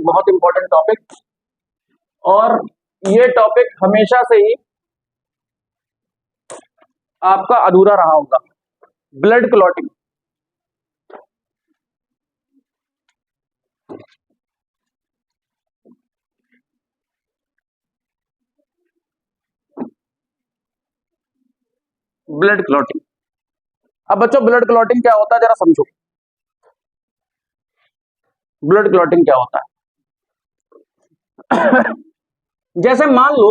बहुत important topic, और ये टॉपिक हमेशा से ही आपका अधूरा रहा होगा, ब्लड क्लॉटिंग। ब्लड क्लॉटिंग, अब बच्चों ब्लड क्लॉटिंग क्या होता है जरा समझो। ब्लड क्लॉटिंग क्या होता है? जैसे मान लो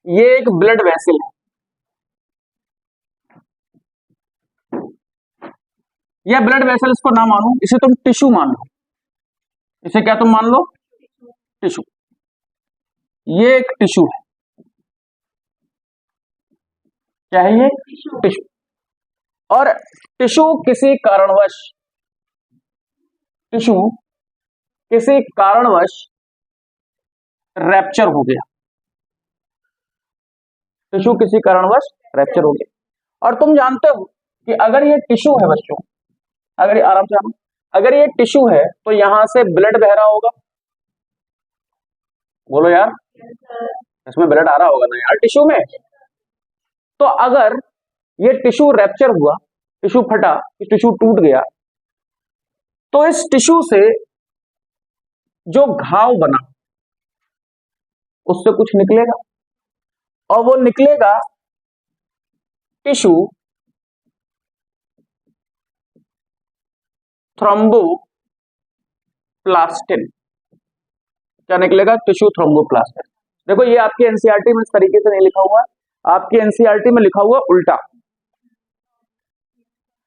ये एक ब्लड वेसल है, या ब्लड वेसल इसको ना मानो, इसे तुम टिश्यू मान लो। इसे क्या तुम मान लो? टिश्यू। ये एक टिश्यू है। क्या है ये? टिश्यू। और टिश्यू किसी कारणवश रैप्चर हो गया। टिश्यू किसी कारणवश रैप्चर हो गया। और तुम जानते हो कि अगर ये टिश्यू है बच्चों, अगर ये आराम से आना, अगर ये टिश्यू है तो यहां से ब्लड बह रहा होगा। बोलो यार, इसमें ब्लड आ रहा होगा ना यार टिश्यू में। तो अगर ये टिश्यू रैप्चर हुआ, टिश्यू फटा, टिश्यू टूट गया, तो इस टिश्यू से जो घाव बना उससे कुछ निकलेगा, और वो निकलेगा टिश्यू थ्रोम्बोप्लास्टिन। क्या निकलेगा? Tissue thromboplastin. देखो ये आपकी एनसीईआरटी में इस तरीके से नहीं लिखा हुआ है, आपकी एनसीईआरटी में लिखा हुआ उल्टा,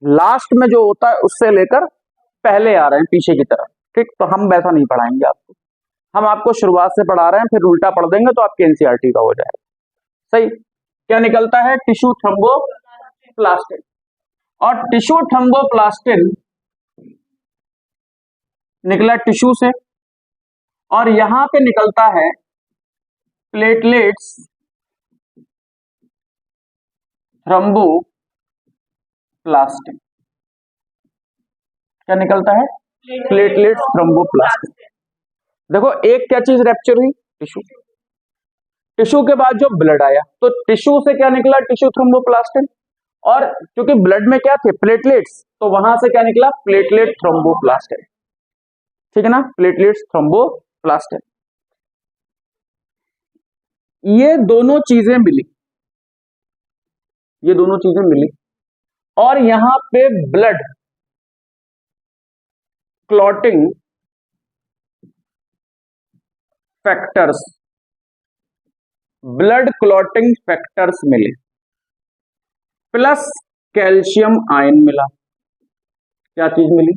लास्ट में जो होता है उससे लेकर पहले आ रहे हैं पीछे की तरफ। ठीक, तो हम वैसा नहीं पढ़ाएंगे आपको, हम आपको शुरुआत से पढ़ा रहे हैं, फिर उल्टा पढ़ देंगे तो आपकी एनसीईआरटी का हो जाएगा। सही। क्या निकलता है? Tissue thromboplastin. और टिश्यू थ्रोम्बोप्लास्टिन निकला टिश्यू से, और यहां पे निकलता है प्लेटलेट्स थ्रोम्बोप्लास्टिन। क्या निकलता है? Platelets thromboplastin. देखो एक क्या चीज रैप्चर हुई? टिश्यू। टिश्यू के बाद जो ब्लड आया तो टिश्यू से क्या निकला? Tissue thromboplastin. और क्योंकि ब्लड में क्या थे? प्लेटलेट्स, तो वहां से क्या निकला? Platelet thromboplastin. ठीक है ना, प्लेटलेट्स थ्रोम्बोप्लास्टिन। ये दोनों चीजें मिली, और यहां पे ब्लड क्लॉटिंग फैक्टर्स मिले, प्लस कैल्शियम आयन मिला। क्या चीज मिली?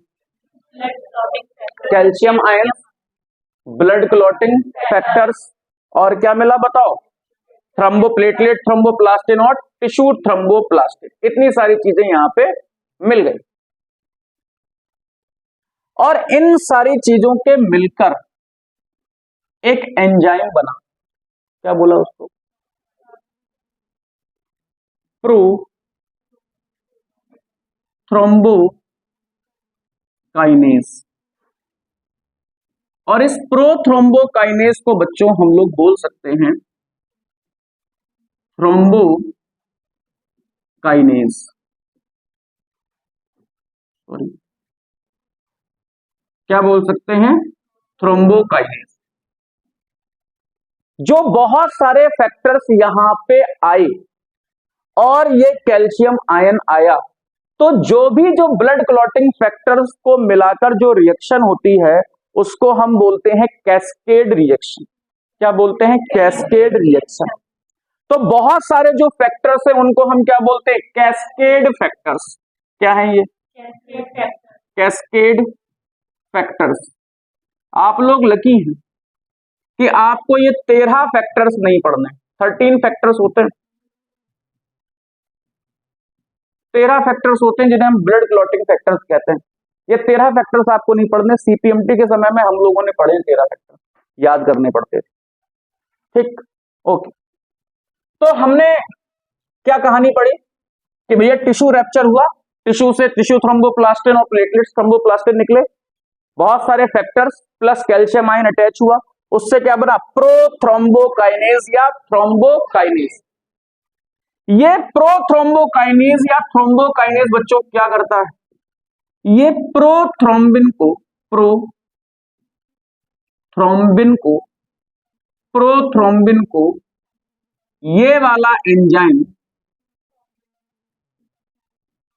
Calcium ion, blood clotting factors, और क्या मिला बताओ? थ्रोम्बोप्लेटलेट थ्रोम्बोप्लास्टिन और टिश्यू थ्रोम्बोप्लास्टिन। इतनी सारी चीजें यहां पे मिल गई, और इन सारी चीजों के मिलकर एक एंजाइम बना। क्या बोला उसको? Pro thrombokinase. और इस प्रोथ्रोम्बोकाइनेज को बच्चों हम लोग बोल सकते हैं थ्रोम्बोकाइनेज। सॉरी, क्या बोल सकते हैं? थ्रोम्बोकाइनेज। जो बहुत सारे फैक्टर्स यहां पे आए और ये कैल्शियम आयन आया, तो जो ब्लड क्लॉटिंग फैक्टर्स को मिलाकर जो रिएक्शन होती है उसको हम बोलते हैं कैस्केड रिएक्शन। क्या बोलते हैं? Cascade reaction. तो बहुत सारे जो फैक्टर्स हैं उनको हम क्या बोलते हैं? Cascade factors. क्या है ये? Cascade factors. आप लोग लकी हैं कि आपको ये 13 फैक्टर्स नहीं पढ़ने, 13 फैक्टर्स होते हैं, 13 फैक्टर्स होते हैं जिन्हें हम ब्लड क्लॉटिंग फैक्टर्स कहते हैं। ये 13 फैक्टर्स आपको नहीं पढ़ने, सीपीएमटी के समय में हम लोगों ने पढ़े 13 फैक्टर्स, याद करने पड़ते थे। ठीक, ओके। तो हमने क्या कहानी पढ़ी कि भैया टिश्यू रैप्चर हुआ, टिश्यू से टिश्यू थ्रोम्बोप्लास्टिन और प्लेटलेट्स थ्रोम्बोप्लास्टिन निकले, बहुत सारे factors plus calcium ion attach हुआ, उससे क्या बना, प्रोथ्रोम्बोकाइनेज या थ्रोम्बोकाइनेज। ये प्रोथ्रोम्बोकाइनेज या थ्रोम्बोकाइनेज बच्चों क्या करता है, ये प्रोथ्रोम्बिन को प्रोथ्रोम्बिन को ये वाला एंजाइम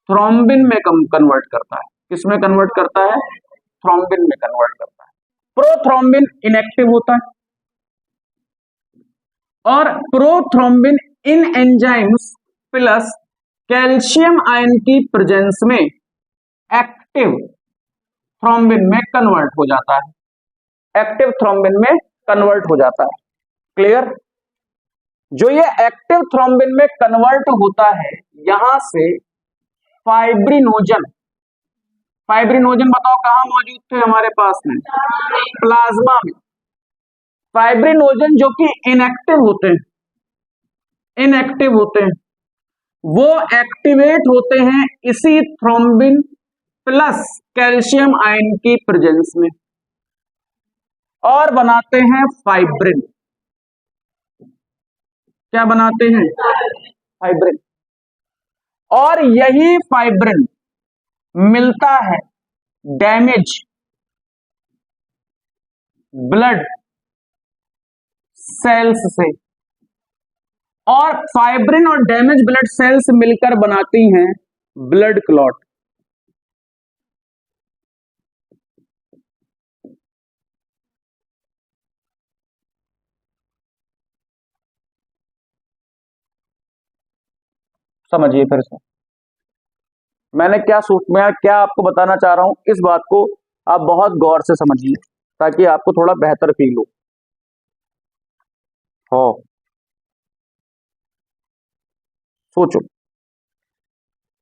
थ्रोम्बिन में कन्वर्ट करता है। किसमें कन्वर्ट करता है, थ्रोम्बिन में कन्वर्ट करता है। प्रोथ्रोम्बिन इनएक्टिव होता है और प्रोथ्रोम्बिन इन एंजाइम्स प्लस कैल्शियम आयन की प्रेजेंस में एक्टिव थ्रोम्बिन में कन्वर्ट हो जाता है, एक्टिव थ्रोम्बिन में कन्वर्ट हो जाता है। क्लियर? जो ये एक्टिव थ्रोम्बिन में कन्वर्ट होता है, यहां से फाइब्रिनोजन बताओ कहां मौजूद थे हमारे पास में, प्लाज्मा में। फाइब्रिनोजन जो कि इनएक्टिव होते हैं, वो एक्टिवेट होते हैं इसी थ्रोम्बिन प्लस कैल्शियम आयन की प्रेजेंस में और बनाते हैं फाइब्रिन। क्या बनाते हैं, फाइब्रिन। और यही फाइब्रिन मिलता है डैमेज ब्लड सेल्स से, और फाइब्रिन और डैमेज ब्लड सेल्स मिलकर बनाती हैं ब्लड क्लॉट। समझिए फिर से मैं क्या आपको बताना चाह रहा हूं, इस बात को आप बहुत गौर से समझिए ताकि आपको थोड़ा बेहतर फील हो। सोचो,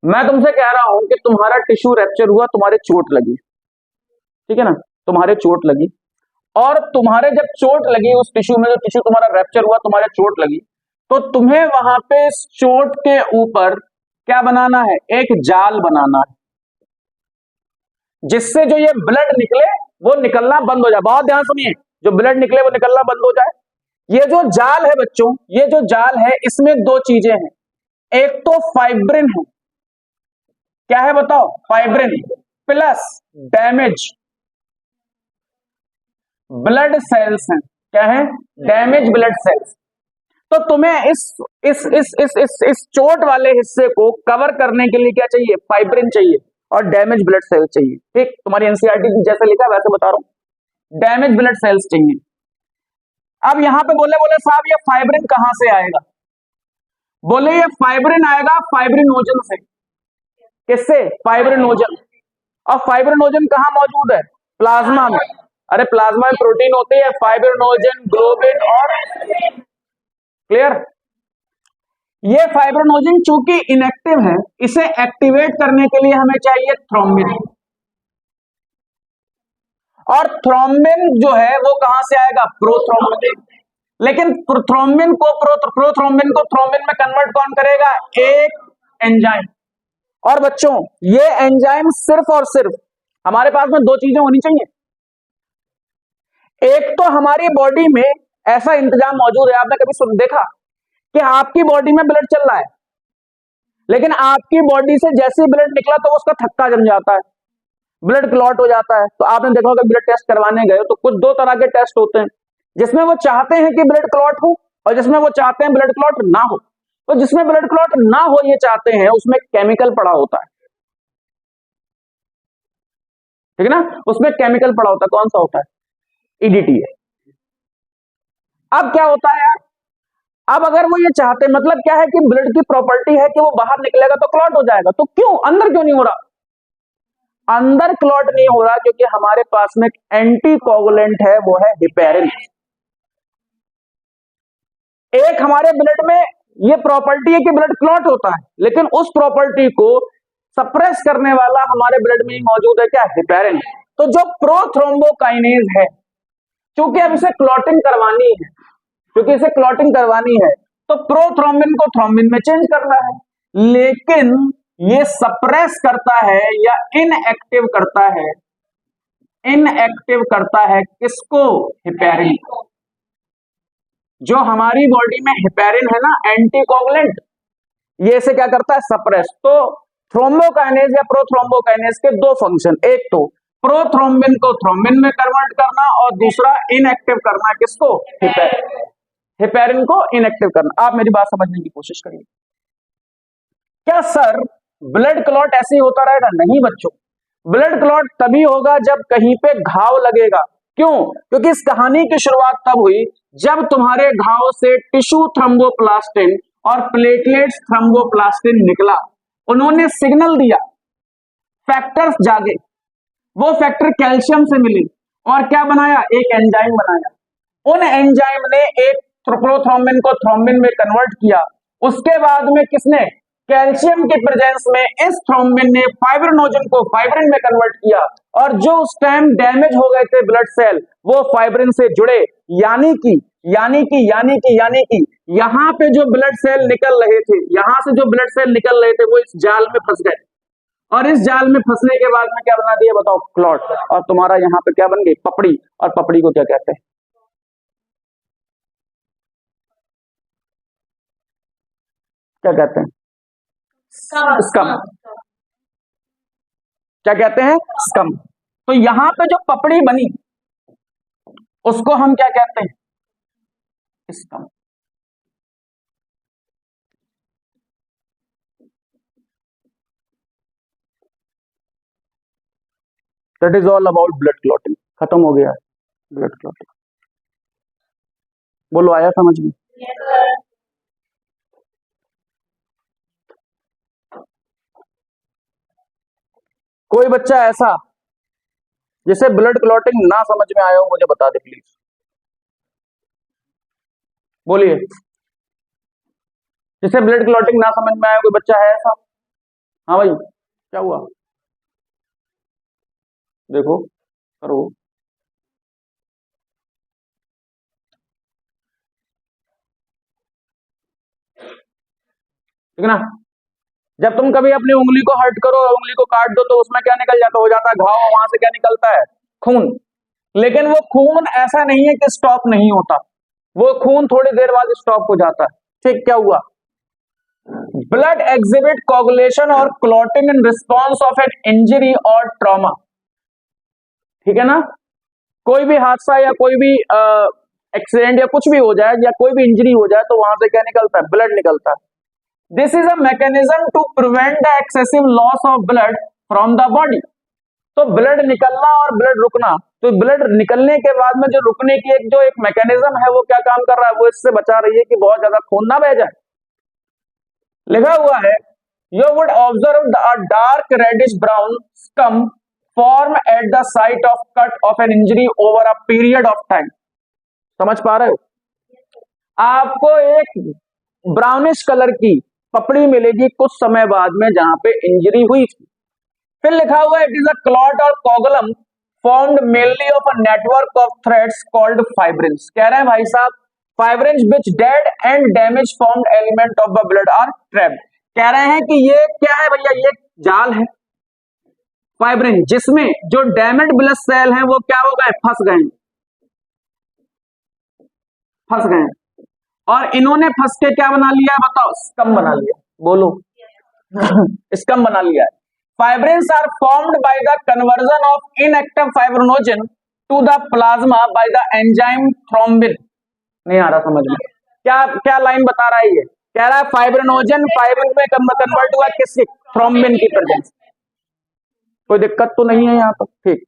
मैं तुमसे कह रहा हूं कि तुम्हारा टिश्यू रैप्चर हुआ, तुम्हारे चोट लगी, ठीक है ना, तुम्हारे चोट लगी, और तुम्हारे जब चोट लगी उस टिश्यू में, जो टिश्यू तुम्हारा रैप्चर हुआ, तुम्हारे चोट लगी, तो तुम्हें वहां पे इस चोट के ऊपर क्या बनाना है, एक जाल बनाना है, जिससे जो ये ब्लड निकले वो निकलना बंद हो जाए। बहुत ध्यान सुनिए, जो ब्लड निकले वो निकलना बंद हो जाए। ये जो जाल है बच्चों, ये जो जाल है, इसमें दो चीजें हैं, एक तो फाइब्रिन है, क्या है बताओ, fibrin plus damage blood cells हैं। क्या है, डैमेज ब्लड सेल्स। तो तुम्हें इस चोट वाले हिस्से को कवर करने के लिए क्या चाहिए, फाइब्रिन चाहिए और डैमेज ब्लड सेल्स चाहिए। ठीक, तुम्हारी एनसीईआरटी की जैसे लिखा है वैसे बता रहा हूं, डैमेज ब्लड सेल्स चाहिए। अब यहां पे बोले साहब ये फाइब्रिन कहां से आएगा, बोले ये फाइब्रिन आएगा फाइब्रिनोजन से। किससे, फाइब्रिनोजन। और फाइब्रिनोजन कहां मौजूद है, प्लाज्मा में। अरे प्लाज्मा में प्रोटीन होती है, फाइब्रिनोजन, ग्लोबिन और, क्लियर। ये फाइब्रिनोजन चूंकि इनएक्टिव है, इसे एक्टिवेट करने के लिए हमें चाहिए थ्रोम्बिन, और थ्रोम्बिन जो है वो कहां से आएगा, प्रोथ्रोम्बिन। लेकिन थ्रोम्बिन को थ्रोम्बिन में कन्वर्ट कौन करेगा, एक एंजाइम। और बच्चों ये एंजाइम सिर्फ और सिर्फ हमारे पास में दो चीजें होनी चाहिए, एक तो हमारी बॉडी में ऐसा इंतजाम मौजूद है, आपने कभी देखा कि आपकी बॉडी में ब्लड चल रहा है, लेकिन आपकी बॉडी से जैसे ही ब्लड निकला तो उसका थक्का जम जाता है, ब्लड क्लॉट हो जाता है। तो आपने देखा होगा ब्लड टेस्ट करवाने गए तो कुछ दो तरह के टेस्ट होते हैं, जिसमें वो चाहते हैं कि ब्लड क्लॉट हो और जिसमें वो चाहते हैं ब्लड क्लॉट ना हो। तो जिसमें ब्लड क्लॉट ना हो ये चाहते हैं, उसमें केमिकल पड़ा होता है, ठीक है ना, उसमें केमिकल पड़ा होता है। कौन सा होता है, ईडीटी है। अब क्या होता है यार, अब अगर वो ये चाहते, मतलब क्या है कि ब्लड की प्रॉपर्टी है कि वो बाहर निकलेगा तो क्लॉट हो जाएगा, तो क्यों अंदर क्यों नहीं हो रहा, अंदर क्लॉट नहीं हो रहा क्योंकि हमारे पास में एंटीकोगुलेंट है, वो है हिपेरिन। एक हमारे ब्लड में ये प्रॉपर्टी है कि ब्लड क्लॉट होता है, लेकिन उस प्रॉपर्टी को सप्रेस करने वाला हमारे ब्लड में ही मौजूद है, क्या, हिपेरिन। तो जो प्रोथ्रोम्बोकाइनेज है, क्योंकि अब इसे क्लॉटिंग करवानी है, तो प्रोथ्रोम्बिन को थ्रोम्बिन में चेंज करना है, लेकिन ये सप्रेस करता है या इनएक्टिव करता है इनएक्टिव करता है किसको? हेपेरिन। जो हमारी बॉडी में हेपेरिन है ना, एंटीकोगुलेंट, ये इसे क्या करता है? सप्रेस। तो थ्रोम्बोकाइनेज या प्रोथ्रोम्बोकाइनेज के दो फंक्शन, एक तो प्रोथ्रोम्बिन को थ्रोम्बिन में कन्वर्ट करना और दूसरा इनएक्टिव करना किसको? हेपेरिन। हेपेरिन को इनएक्टिव करना। आप मेरी बात समझने की कोशिश करिए। क्या सर ब्लड क्लॉट ऐसे ही होता रहेगा? नहीं बच्चों, ब्लड क्लॉट तभी होगा जब कहीं पे घाव लगेगा। क्यों? क्योंकि इस कहानी की शुरुआत तब हुई जब तुम्हारे घाव से टिश्यू थ्रोम्बोप्लास्टिन और प्लेटलेट्स थ्रोम्बोप्लास्टिन निकला। उन्होंने सिग्नल दिया, फैक्टर्स जागे, वो फैक्टर कैल्शियम से मिली और क्या बनाया? एक एंजाइम बनाया। उन एंजाइम ने एक प्रोथ्रोम्बिन को थ्रोम्बिन में कन्वर्ट किया। उसके बाद में किसने? कैल्शियम की प्रेजेंस में इस थ्रोम्बिन ने फाइब्रिनोजन को फाइब्रिन में कन्वर्ट किया और जो उस टाइम डैमेज हो गए थे ब्लड सेल, वो फाइब्रिन से जुड़े। यानी कि यहां पे जो ब्लड सेल निकल रहे थे, यहां से जो ब्लड सेल निकल रहे थे, वो इस जाल में फंस गए और इस जाल में फंसने के बाद में क्या बना दिया? बताओ, क्लॉट। और तुम्हारा यहां पे क्या बन गई? पपड़ी। और पपड़ी को क्या कहते हैं? क्या कहते हैं? स्कम। क्या कहते हैं? स्कम। तो यहां पे जो पपड़ी बनी उसको हम क्या कहते हैं? Scum. That is all about blood clotting. खत्म हो गया ब्लड क्लॉटिंग। बोलो, आया समझ में? कोई बच्चा ऐसा जिसे ब्लड क्लॉटिंग ना समझ में आया हो, मुझे बता दे प्लीज। बोलिए, जिसे ब्लड क्लॉटिंग ना समझ में आया, कोई बच्चा है ऐसा? हाँ भाई, क्या हुआ? देखो, करो। ठीक है ना? जब तुम कभी अपनी उंगली को हर्ट करो, उंगली को काट दो, तो उसमें क्या निकल जाता? हो जाता है घाव। वहां से क्या निकलता है? खून। लेकिन वो खून ऐसा नहीं है कि स्टॉप नहीं होता, वो खून थोड़ी देर बाद स्टॉप हो जाता है। ठीक, क्या हुआ? ब्लड एग्जिबिट कोगुलेशन और clotting in response of an injury और ट्रॉमा। ठीक है ना? कोई भी हादसा या कोई भी एक्सीडेंट या कुछ भी हो जाए या कोई भी इंजरी हो जाए, तो वहां से क्या निकलता है? ब्लड निकलता है। This is a mechanism to prevent the excessive loss of blood from the body. तो ब्लड निकलना और ब्लड रुकना, तो ब्लड निकलने के बाद में जो रुकने की एक मैकेनिज्म है, वो क्या काम कर रहा है? वो इससे बचा रही है कि बहुत ज्यादा खून ना बह जाए। लिखा हुआ है, you would observe a dark reddish brown scum form at the site of cut of an injury over a period of time। समझ पा रहे हो? आपको एक ब्राउनिश कलर की पपड़ी मिलेगी कुछ समय बाद में जहां पे इंजरी हुई थी। फिर लिखा हुआ है, इट इज अ क्लॉट और कोगुलम formed mainly of a network of threads called fibrins। कह रहे हैं भाई साहब, fibrins which dead and damage formed element of the blood are trapped। कह रहे हैं कि ये क्या है भैया? ये जाल है फाइब्रिन, जिसमें जो डैमेज ब्लड सेल हैं वो क्या हो गए? फंस गए। फंस गए और इन्होंने फंस के क्या बना लिया है? बताओ, स्कम बना लिया। बोलो, स्कम बना लिया है। Fibrins are formed by the conversion of inactive fibrinogen to the plasma by the enzyme thrombin। नहीं आ रहा समझ में? क्या क्या लाइन बता रहा है ये? कह रहा है फाइब्रिनोजन फाइब्रिन में कन्वर्ट हुआ किससे? थ्रोम्बिन की प्रेजेंस। कोई दिक्कत तो नहीं है यहाँ पर? ठीक।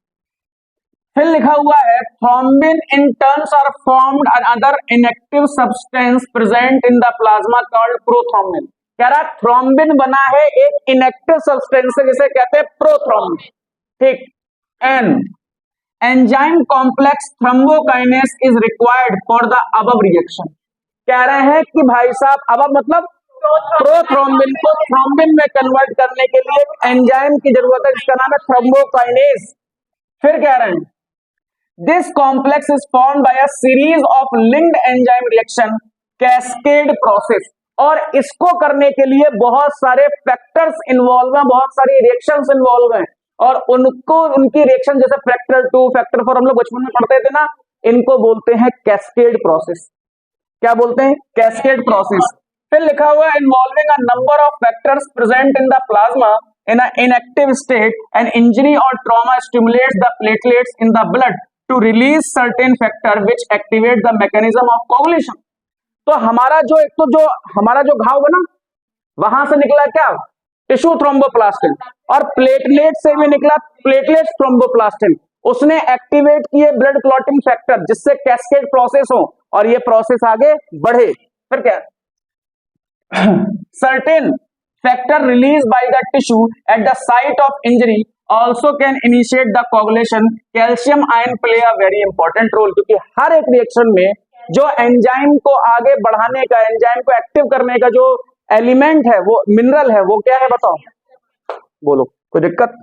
फिर लिखा हुआ है, thrombin in turns are formed other inactive substance present in the plasma called prothrombin. कह रहा थ्रोम्बिन बना है एक इनएक्टिव सब्सटेंस से, जिसे कहते हैं प्रोथ्रोम्बिन। ठीक। An enzyme complex thrombokinase is required for the above reaction. कह रहे हैं कि भाई साहब, अबव मतलब प्रोथ्रोम्बिन को थ्रोम्बिन में कन्वर्ट करने के लिए एंजाइम की जरूरत है, जिसका नाम है थ्रोम्बोकाइनेस। फिर कह रहे हैं, this complex is formed by a series of linked enzyme reaction cascade process. और इसको करने के लिए बहुत सारे फैक्टर्स इन्वॉल्व हैं, बहुत सारी रिएक्शंस इन्वॉल्व हैं। और उनको उनकी रिएक्शन जैसे फैक्टर 2 फैक्टर 4 हम लोग बचपन में पढ़ते थे ना, इनको बोलते हैं कैस्केड प्रोसेस। क्या बोलते हैं? Cascade process. फिर लिखा हुआ है involving a number of factors present in the plasma in an inactive state, an injury or trauma stimulates the platelets in the blood to release certain factor which activate the mechanism of coagulation। तो हमारा जो एक तो जो हमारा जो घाव बना वहां से निकला क्या? टिश्यू थ्रोम्बोप्लास्टिन, और प्लेटलेट से भी निकला प्लेटलेट थ्रोम्बोप्लास्टिन। उसने एक्टिवेट किए ब्लड क्लॉटिंग फैक्टर जिससे कैस्केड प्रोसेस हो और ये प्रोसेस आगे बढ़े। फिर क्या? certain factor released by the tissue at the site of injury also can initiate the coagulation। Calcium ion play a very important role, क्योंकि हर एक रिएक्शन में जो एंजाइम को आगे बढ़ाने का, एंजाइम को एक्टिव करने का जो एलिमेंट है, वो मिनरल है, वो क्या है बताओ? बोलो, कोई दिक्कत?